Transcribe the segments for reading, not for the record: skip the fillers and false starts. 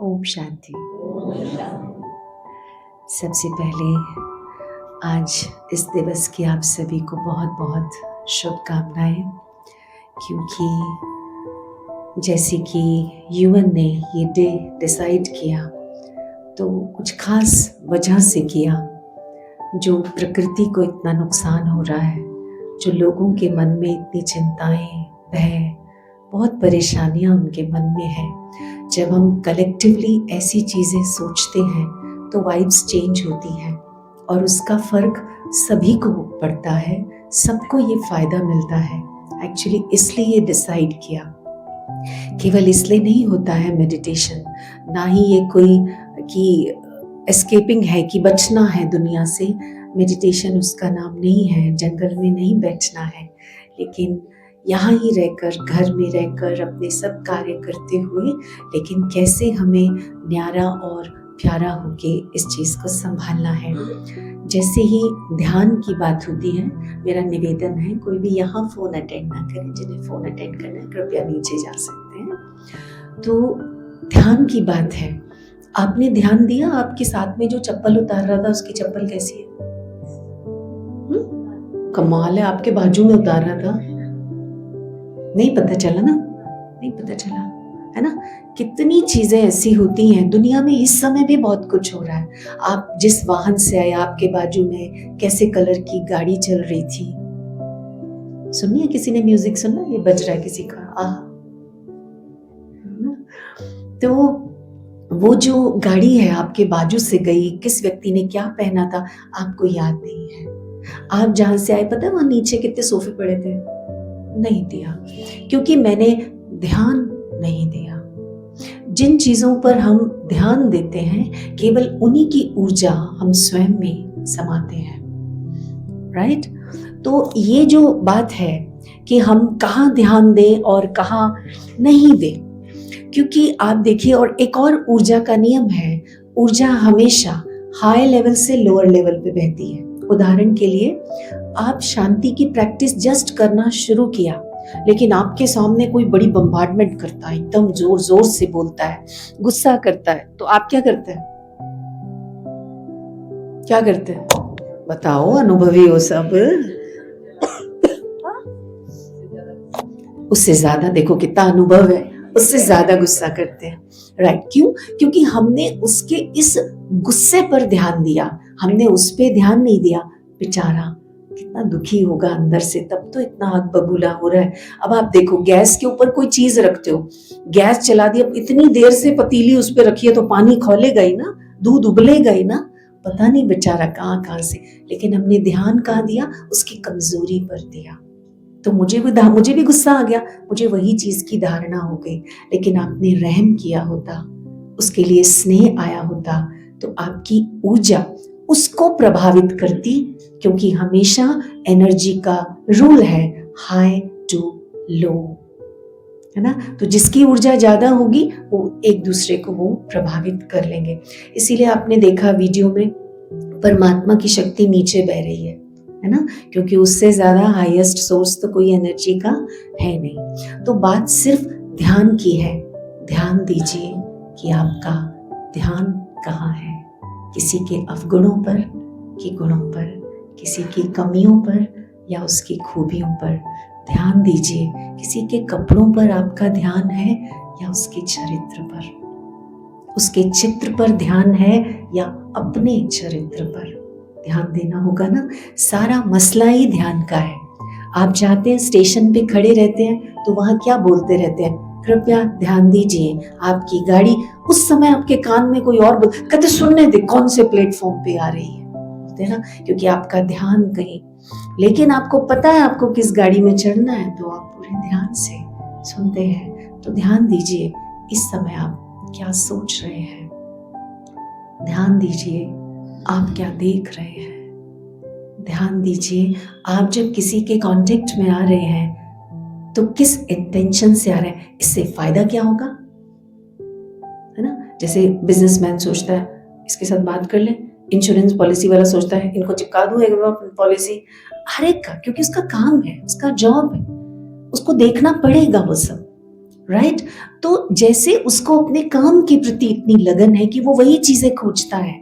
ओम शांति। सबसे पहले आज इस दिवस की आप सभी को बहुत बहुत शुभकामनाएं, क्योंकि जैसे कि यूएन ने ये डे डिसाइड किया तो कुछ खास वजह से किया। जो प्रकृति को इतना नुकसान हो रहा है, जो लोगों के मन में इतनी चिंताएं, भय, बहुत परेशानियां उनके मन में है, जब हम कलेक्टिवली ऐसी चीज़ें सोचते हैं तो वाइब्स चेंज होती हैं और उसका फ़र्क सभी को पड़ता है, सबको ये फ़ायदा मिलता है। एक्चुअली इसलिए ये डिसाइड किया। केवल इसलिए नहीं होता है मेडिटेशन, ना ही ये कोई कि एस्केपिंग है कि बचना है दुनिया से। मेडिटेशन उसका नाम नहीं है, जंगल में नहीं बैठना है, लेकिन यहाँ ही रहकर, घर में रहकर अपने सब कार्य करते हुए, लेकिन कैसे हमें न्यारा और प्यारा होके इस चीज़ को संभालना है। जैसे ही ध्यान की बात होती है, मेरा निवेदन है कोई भी यहाँ फ़ोन अटेंड ना करें। जिन्हें फ़ोन अटेंड करना है कृपया नीचे जा सकते हैं। तो ध्यान की बात है, आपने ध्यान दिया आपके साथ में जो चप्पल उतार रहा था उसकी चप्पल कैसी है? कमाल है, आपके बाजू में उतार रहा था, नहीं पता चला ना, नहीं पता चला है ना। कितनी चीजें ऐसी होती हैं दुनिया में। इस समय भी बहुत कुछ हो रहा है। आप जिस वाहन से आए, आपके बाजू में कैसे कलर की गाड़ी चल रही थी, सुनिए, किसी ने म्यूजिक सुना, ये बज रहा है किसी का, तो वो जो गाड़ी है आपके बाजू से गई, किस व्यक्ति ने क्या पहना था आपको याद नहीं है। आप जहां से आए, पता है वहां नीचे कितने सोफे पड़े थे? नहीं दिया, क्योंकि मैंने ध्यान नहीं दिया। जिन चीजों पर हम ध्यान देते हैं, केवल उन्हीं की ऊर्जा हम स्वयं में समाते हैं, राइट। तो ये जो बात है कि हम कहाँ ध्यान दें और कहाँ नहीं दें, क्योंकि आप देखिए, और एक और ऊर्जा का नियम है, ऊर्जा हमेशा हाई लेवल से लोअर लेवल पे बहती है। उदाहरण के लिए, आप शांति की प्रैक्टिस जस्ट करना शुरू किया, लेकिन आपके सामने कोई बड़ी बम्बार्डमेंट करता है, एकदम जोर जोर से बोलता है, गुस्सा करता है, तो आप क्या करते हैं? क्या करते हैं बताओ, अनुभवी हो सब। उससे ज्यादा, देखो कितना अनुभव है, उससे ज्यादा गुस्सा करते हैं, राइट। क्यों? क्योंकि हमने उसके इस गुस्से पर ध्यान दिया, हमने उस पे ध्यान नहीं दिया। बेचारा कितना दुखी होगा अंदर से, तब तो इतना आग बबूला हो रहा है। अब आप देखो, गैस के ऊपर कोई चीज रखते हो, गैस चला दिया, इतनी देर से पतीली उस पर रखी है तो पानी खौलेगा ही ना, दूध उबलेगा ही ना, पता नहीं बेचारा कहाँ कहाँ से। लेकिन हमने ध्यान कहाँ दिया? उसकी कमजोरी पर दिया, तो मुझे भी गुस्सा आ गया, मुझे वही चीज की धारणा हो गई। लेकिन आपने रहम किया होता, उसके लिए स्नेह आया होता, तो आपकी ऊर्जा उसको प्रभावित करती, क्योंकि हमेशा एनर्जी का रूल है हाई टू लो, है ना। तो जिसकी ऊर्जा ज्यादा होगी वो एक दूसरे को वो प्रभावित कर लेंगे। इसीलिए आपने देखा वीडियो में परमात्मा की शक्ति नीचे बह रही है ना, क्योंकि उससे ज्यादा हाईएस्ट सोर्स तो कोई एनर्जी का है नहीं। तो बात सिर्फ ध्यान की है। ध्यान दीजिए कि आपका ध्यान कहाँ है, किसी के अवगुणों पर कि गुणों पर, किसी की कमियों पर या उसकी खूबियों पर ध्यान दीजिए। किसी के कपड़ों पर आपका ध्यान है या उसके चरित्र पर, उसके चित्र पर ध्यान है या अपने चरित्र पर ध्यान देना होगा ना। सारा मसला ही ध्यान का है। आप जाते हैं स्टेशन पे खड़े रहते हैं तो वहां क्या बोलते रहते हैं? कृपया ध्यान दीजिए, आपकी गाड़ी, उस समय आपके कान में कोई और कहते सुनने दे कौन से प्लेटफॉर्म पे आ रही है, बोलते हैं ना, क्योंकि आपका ध्यान कहीं। लेकिन आपको पता है आपको किस गाड़ी में चढ़ना है, तो आप पूरे ध्यान से सुनते हैं। तो ध्यान दीजिए, इस समय आप क्या सोच रहे हैं, ध्यान दीजिए आप क्या देख रहे हैं, ध्यान दीजिए आप जब किसी के कांटेक्ट में आ रहे हैं तो किस इंटेंशन से आ रहे हैं, इससे फायदा क्या होगा, है ना। जैसे बिजनेसमैन सोचता है इसके साथ बात कर ले, इंश्योरेंस पॉलिसी वाला सोचता है इनको चिपका दूं एक पॉलिसी, हर एक का, क्योंकि उसका काम है, उसका जॉब है, उसको देखना पड़ेगा वो सब। राइट? तो जैसे उसको अपने काम के प्रति इतनी लगन है कि वो वही चीजें खोजता है,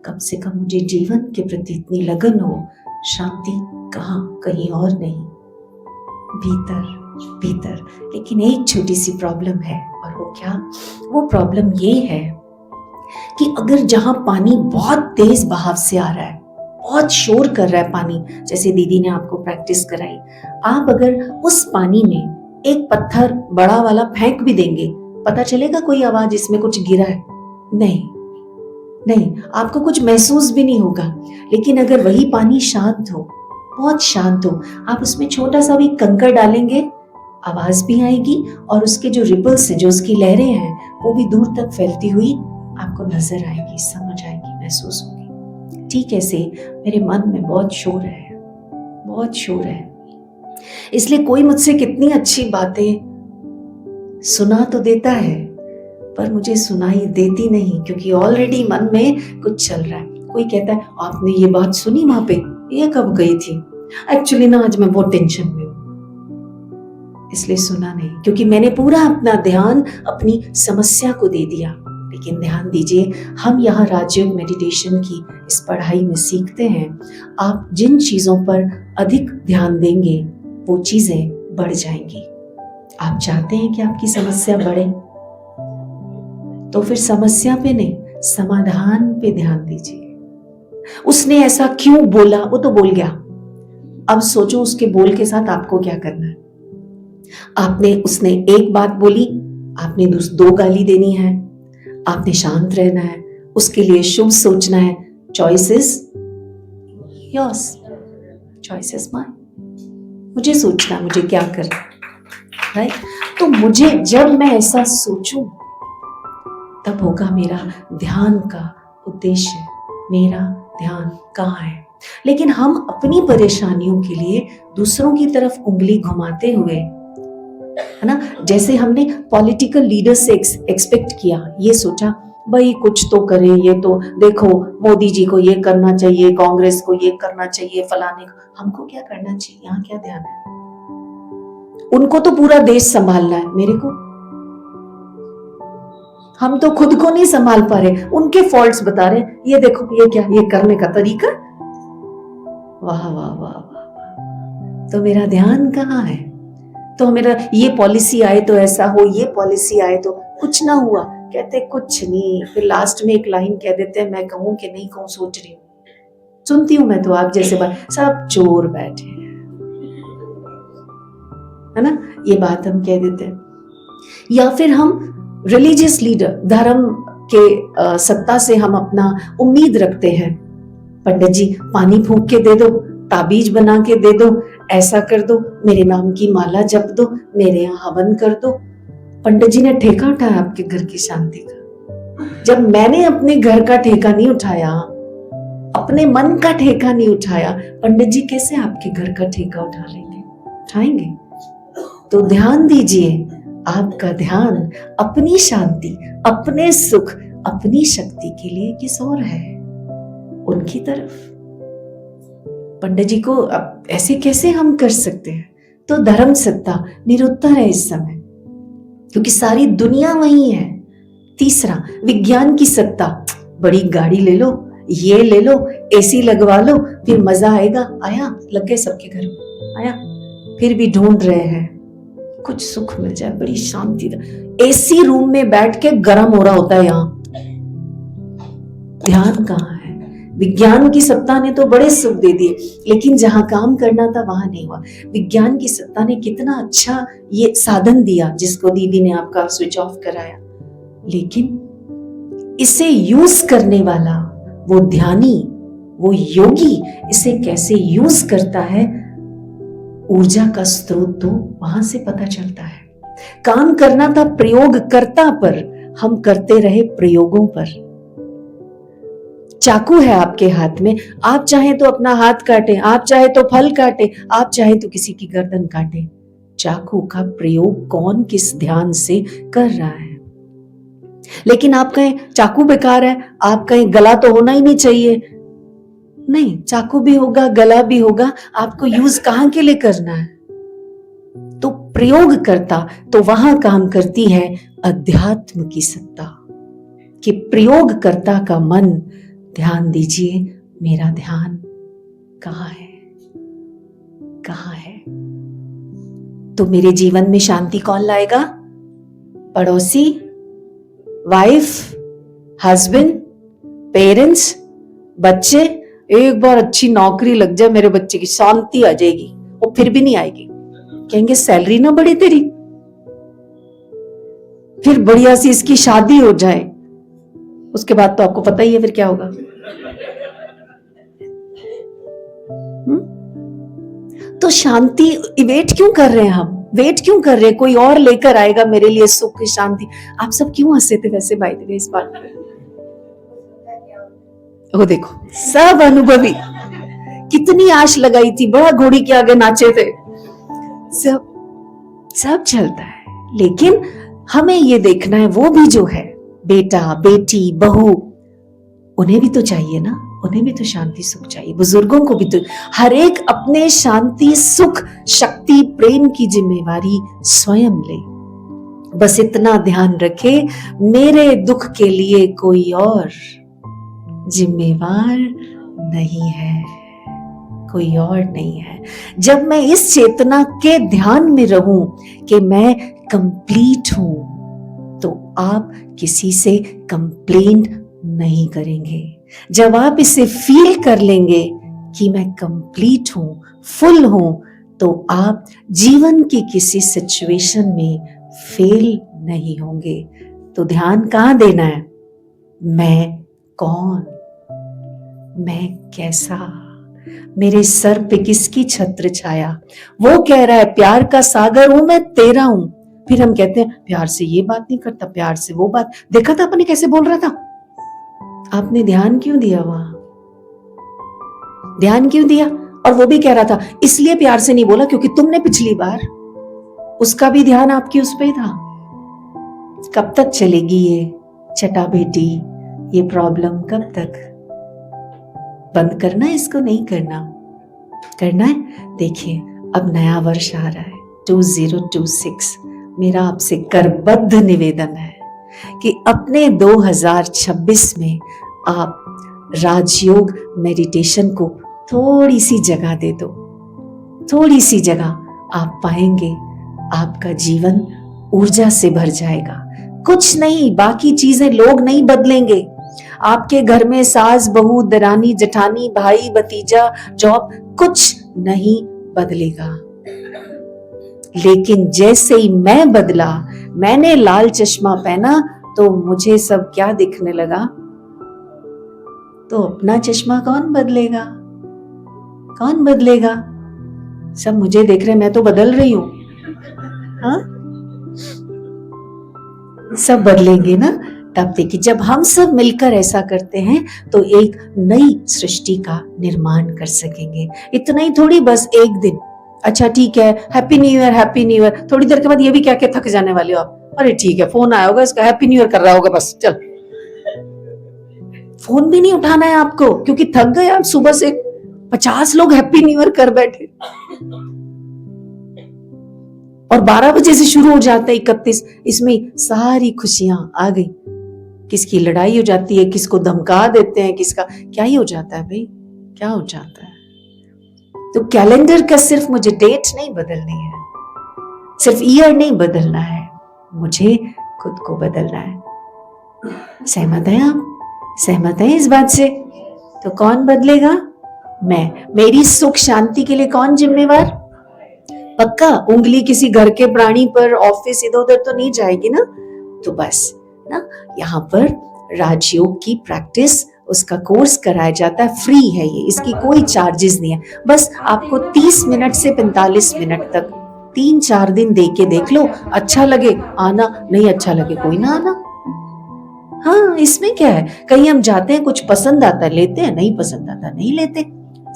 कम से कम मुझे जीवन के प्रति इतनी लगन हो, शांति कहाँ, कहीं और नहीं, भीतर भीतर। लेकिन एक छोटी सी प्रॉब्लम है, और वो क्या? वो प्रॉब्लम ये है कि अगर जहां पानी बहुत तेज बहाव से आ रहा है, बहुत शोर कर रहा है पानी, जैसे दीदी ने आपको प्रैक्टिस कराई, आप अगर उस पानी में एक पत्थर बड़ा वाला फेंक भी देंगे, पता चलेगा कोई आवाज इसमें कुछ गिरा है? नहीं नहीं, आपको कुछ महसूस भी नहीं होगा। लेकिन अगर वही पानी शांत हो, बहुत शांत हो, आप उसमें छोटा सा भी कंकड़ डालेंगे, आवाज भी आएगी, और उसके जो रिपल्स हैं, जो उसकी लहरें हैं, वो भी दूर तक फैलती हुई आपको नजर आएगी, समझ आएगी, महसूस होगी। ठीक ऐसे मेरे मन में बहुत शोर है, बहुत शोर है, इसलिए कोई मुझसे कितनी अच्छी बातें सुना तो देता है, पर मुझे सुनाई देती नहीं, क्योंकि ऑलरेडी मन में कुछ चल रहा है। कोई कहता है आपने ये बात सुनी वहां पे, ये कब गई थी? एक्चुअली ना आज मैं बहुत टेंशन में हूं, इसलिए सुना नहीं, क्योंकि मैंने पूरा अपना ध्यान अपनी समस्या को दे दिया। लेकिन ध्यान दीजिए, हम यहाँ राजयोग मेडिटेशन की इस पढ़ाई में सीखते हैं, आप जिन चीजों पर अधिक ध्यान देंगे वो चीजें बढ़ जाएंगी। आप चाहते हैं कि आपकी समस्या बढ़े, तो फिर समस्या पे नहीं, समाधान पे ध्यान दीजिए। उसने ऐसा क्यों बोला, वो तो बोल गया, अब सोचो उसके बोल के साथ आपको क्या करना है। उसने एक बात बोली, आपने दो गाली देनी है, आपने शांत रहना है, उसके लिए शुभ सोचना है। Choice is yours, choice is mine. मुझे सोचना, मुझे क्या करना, राइट? तो मुझे, जब मैं ऐसा सोचूं, तब होगा मेरा ध्यान का उद्देश्य, मेरा ध्यान कहाँ है। लेकिन हम अपनी परेशानियों के लिए दूसरों की तरफ उंगली घुमाते हुए, है ना, जैसे हमने पॉलिटिकल लीडर से एक्सपेक्ट किया, ये सोचा भाई कुछ तो करे, ये तो देखो मोदी जी को ये करना चाहिए, कांग्रेस को ये करना चाहिए, फलाने को। हमको क्या करना चाहिए? यहाँ क्या ध्यान है? उनको तो पूरा देश संभालना है, मेरे को, हम तो खुद को नहीं संभाल पा रहे, उनके फॉल्ट्स बता रहे, ये देखो, ये क्या, ये करने का तरीका, वाह वाह वाह वाह। तो मेरा ध्यान कहाँ है? तो मेरा ये पॉलिसी आए तो ऐसा हो, ये पॉलिसी आए तो कुछ ना हुआ, कहते कुछ नहीं, फिर लास्ट में एक लाइन कह देते हैं, मैं कहूं कि नहीं कहूं, सोच रही हूँ। सुनती हूं मैं तो आप जैसे बात, सब चोर बैठे हैं, है ना, ये बात हम कह देते हैं। या फिर हम रिलीजियस लीडर, धर्म के सत्ता से हम अपना उम्मीद रखते हैं, पंडित जी पानी फूंक के दे दो, ताबीज बना के दे दो, ऐसा कर दो, मेरे नाम की माला जप दो, मेरे यहाँ हवन कर दो। पंडित जी ने ठेका उठाया आपके घर की शांति का? जब मैंने अपने घर का ठेका नहीं उठाया, अपने मन का ठेका नहीं उठाया, पंडित जी कैसे आपके घर का ठेका उठा लेंगे? उठाएंगे? तो ध्यान दीजिए, आपका ध्यान अपनी शांति, अपने सुख, अपनी शक्ति के लिए किस और है, उनकी तरफ। पंडित जी को अब ऐसे कैसे हम कर सकते हैं? तो धर्म सत्ता निरुत्तर है इस समय, क्योंकि सारी दुनिया वही है। तीसरा, विज्ञान की सत्ता, बड़ी गाड़ी ले लो, ये ले लो, एसी लगवा लो, फिर मजा आएगा, आया, लग गए सबके घर में, आया, फिर भी ढूंढ रहे हैं कुछ सुख मिल जाए, बड़ी शांति। एसी रूम में बैठ के गर्म हो रहा होता है, यहाँ ध्यान कहाँ है? विज्ञान की सत्ता ने तो बड़े सुख दे दिए, लेकिन जहां काम करना था वहां नहीं हुआ। विज्ञान की सत्ता ने कितना अच्छा ये साधन दिया, जिसको दीदी ने आपका स्विच ऑफ कराया, लेकिन इसे यूज करने वाला, वो ध्यानी, वो योगी इसे कैसे यूज करता है, ऊर्जा का स्रोत तो वहां से पता चलता है। काम करना था प्रयोगकर्ता पर, हम करते रहे प्रयोगों पर। चाकू है आपके हाथ में, आप चाहे तो अपना हाथ काटे, आप चाहे तो फल काटे, आप चाहे तो किसी की गर्दन काटे। चाकू का प्रयोग कौन किस ध्यान से कर रहा है? लेकिन आप कहें चाकू बेकार है, आप कहें गला तो होना ही नहीं चाहिए, नहीं, चाकू भी होगा, गला भी होगा, आपको यूज कहां के लिए करना है? तो प्रयोगकर्ता, तो वहां काम करती है अध्यात्म की सत्ता कि प्रयोगकर्ता का मन, ध्यान दीजिए मेरा ध्यान कहाँ है, कहाँ है। तो मेरे जीवन में शांति कौन लाएगा? पड़ोसी, वाइफ, हस्बैंड, पेरेंट्स, बच्चे। एक बार अच्छी नौकरी लग जाए मेरे बच्चे की, शांति आ जाएगी। और फिर भी नहीं आएगी, कहेंगे सैलरी ना बढ़े तेरी। फिर बढ़िया सी इसकी शादी हो जाए, उसके बाद तो आपको पता ही है फिर क्या होगा। तो शांति वेट क्यों कर रहे हैं हम? वेट क्यों कर रहे हैं? कोई और लेकर आएगा मेरे लिए सुख शांति। आप सब क्यों हंसे थे वैसे बाय द वे इस बात पे? वो देखो सब अनुभवी, कितनी आश लगाई थी, बड़ा घोड़ी के आगे नाचे थे। सब चलता है, लेकिन हमें ये देखना है वो भी जो है बेटा, बेटी, बहू, उन्हें भी तो चाहिए ना, उन्हें भी तो शांति सुख चाहिए। बुजुर्गों को भी तो, हर एक अपने शांति सुख शक्ति प्रेम की जिम्मेवारी स्वयं ले। बस इतना ध्यान रखे, मेरे दुख के लिए कोई और जिम्मेवार नहीं है, कोई और नहीं है। जब मैं इस चेतना के ध्यान में रहूं कि मैं कंप्लीट हूं, तो आप किसी से कंप्लेंट नहीं करेंगे। जब आप इसे फील कर लेंगे कि मैं कंप्लीट हूं, फुल हूं, तो आप जीवन की किसी सिचुएशन में फेल नहीं होंगे। तो ध्यान कहां देना है? मैं कौन, मैं कैसा, मेरे सर पे किसकी छत्र छाया। वो कह रहा है प्यार का सागर हूं मैं तेरा हूं। फिर हम कहते हैं प्यार से ये बात नहीं करता, प्यार से वो बात। देखा था अपने कैसे बोल रहा था? आपने ध्यान क्यों दिया वहां? ध्यान क्यों दिया? और वो भी कह रहा था इसलिए प्यार से नहीं बोला क्योंकि तुमने पिछली बार, उसका भी ध्यान आपकी उस पे था। कब तक चलेगी ये चटा बेटी, ये प्रॉब्लम कब तक? बंद करना है इसको? नहीं करना, करना है। देखिए अब नया वर्ष आ रहा है 2026। मेरा आपसे करबद्ध निवेदन है कि अपने 2026 में आप राजयोग मेडिटेशन को थोड़ी सी जगह दे दो। थोड़ी सी जगह आप पाएंगे, आपका जीवन ऊर्जा से भर जाएगा। कुछ नहीं, बाकी चीजें लोग नहीं बदलेंगे। आपके घर में सास बहू दरानी जेठानी भाई भतीजा जॉब कुछ नहीं बदलेगा। लेकिन जैसे ही मैं बदला, मैंने लाल चश्मा पहना, तो मुझे सब क्या दिखने लगा? तो अपना चश्मा कौन बदलेगा? कौन बदलेगा? सब मुझे देख रहे, मैं तो बदल रही हूं। हाँ, सब बदलेंगे ना। तब देखिए जब हम सब मिलकर ऐसा करते हैं तो एक नई सृष्टि का निर्माण कर सकेंगे। इतना ही थोड़ी बस एक दिन, अच्छा ठीक है happy new year, happy new year, थोड़ी देर के बाद ये भी क्या क्या थक जाने वाले हो आप। अरे ठीक है फोन आया होगा इसका, हैप्पी न्यू ईयर कर रहा होगा, बस चल। फोन भी नहीं उठाना है आपको क्योंकि थक गए आप। सुबह से 50 लोग हैप्पी न्यू ईयर कर बैठे और 12 बजे से शुरू हो जाता है 31। इसमें सारी खुशियां आ गई। किसकी लड़ाई हो जाती है, किसको धमका देते हैं, किसका क्या ही हो जाता है भाई, क्या हो जाता है। तो कैलेंडर का सिर्फ मुझे डेट नहीं बदलनी है, सिर्फ ईयर नहीं बदलना है, मुझे खुद को बदलना है। सहमत हैं आप? सहमत हैं इस बात से? तो कौन बदलेगा? मैं। मेरी सुख शांति के लिए कौन जिम्मेवार? पक्का उंगली किसी घर के प्राणी पर, ऑफिस इधर उधर तो नहीं जाएगी ना। तो बस ना, यहाँ पर राजयोग की प्रैक्टिस, उसका कोर्स कराया जाता है, फ्री है ये, इसकी कोई चार्जेस नहीं है। बस आपको 30 मिनट से 45 मिनट तक 3-4 दिन दे के देख लो, अच्छा लगे आना, नहीं अच्छा लगे कोई ना आना। हाँ इसमें क्या है, कहीं हम जाते हैं कुछ पसंद आता है लेते हैं, नहीं पसंद आता नहीं लेते,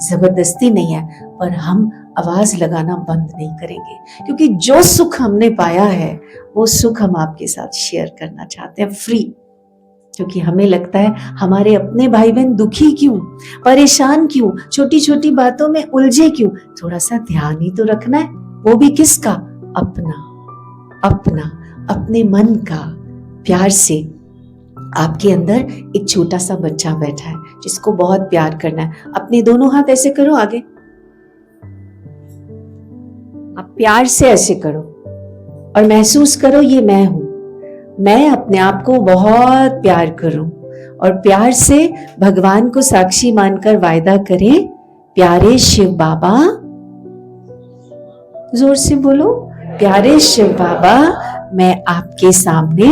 जबरदस्ती नहीं है। पर हम आवाज लगाना बंद नहीं करेंगे क्योंकि जो सुख हमने पाया है वो सुख हम आपके साथ शेयर करना चाहते हैं फ्री। क्योंकि हमें लगता है हमारे अपने भाई बहन दुखी क्यों, परेशान क्यों, छोटी छोटी बातों में उलझे क्यों। थोड़ा सा ध्यान ही तो रखना है, वो भी किसका? अपने मन का प्यार से आपके अंदर एक छोटा सा बच्चा बैठा है जिसको बहुत प्यार करना है। अपने दोनों हाथ ऐसे करो आगे, आप प्यार से ऐसे करो और महसूस करो ये मैं हूं। मैं अपने आप को बहुत प्यार करूं और प्यार से भगवान को साक्षी मानकर वायदा करें, प्यारे शिव बाबा, जोर से बोलो, प्यारे शिव बाबा, मैं आपके सामने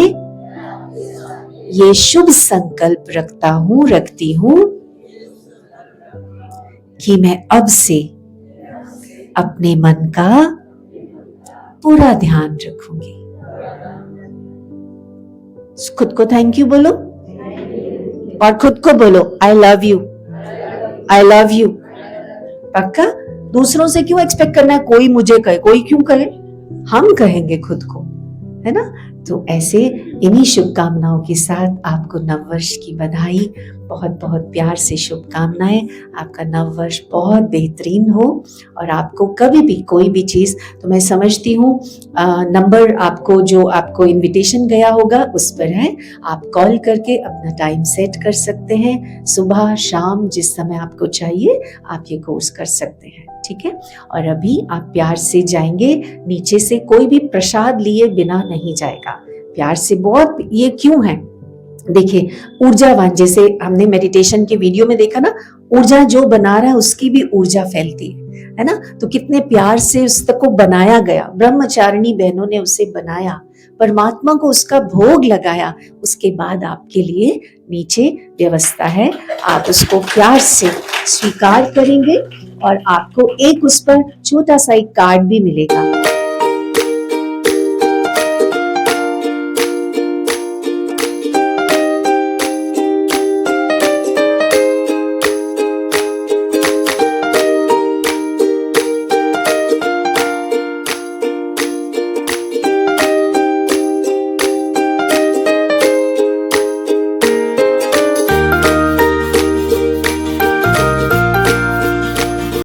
ये शुभ संकल्प रखती हूं कि मैं अब से अपने मन का पूरा ध्यान रखूंगी। खुद को थैंक यू बोलो और खुद को बोलो I love you, I love you. पक्का? दूसरों से क्यों एक्सपेक्ट करना है कोई मुझे कहे, कोई क्यों कहे, हम कहेंगे खुद को, है ना। तो ऐसे इन्हीं शुभकामनाओं के साथ आपको नववर्ष की बधाई, बहुत बहुत प्यार से शुभकामनाएं। आपका नववर्ष बहुत बेहतरीन हो और आपको कभी भी कोई भी चीज़, तो मैं समझती हूँ नंबर आपको जो आपको इनविटेशन गया होगा उस पर है, आप कॉल करके अपना टाइम सेट कर सकते हैं। सुबह शाम जिस समय आपको चाहिए आप ये कोर्स कर सकते हैं, ठीक है। और अभी आप प्यार से जाएंगे, नीचे से कोई भी प्रसाद लिए बिना नहीं जाएगा, प्यार से। बहुत ये क्यों है, देखिए ऊर्जावान, जैसे हमने मेडिटेशन के वीडियो में देखा ना, ऊर्जा जो बना रहा है उसकी भी ऊर्जा फैलती है ना। तो कितने प्यार से उस तक को बनाया गया, ब्रह्मचारिणी बहनों ने उसे बनाया, परमात्मा को उसका भोग लगाया, उसके बाद आपके लिए नीचे व्यवस्था है, आप उसको प्यार से स्वीकार करेंगे और आपको एक उस पर छोटा सा एक कार्ड भी मिलेगा,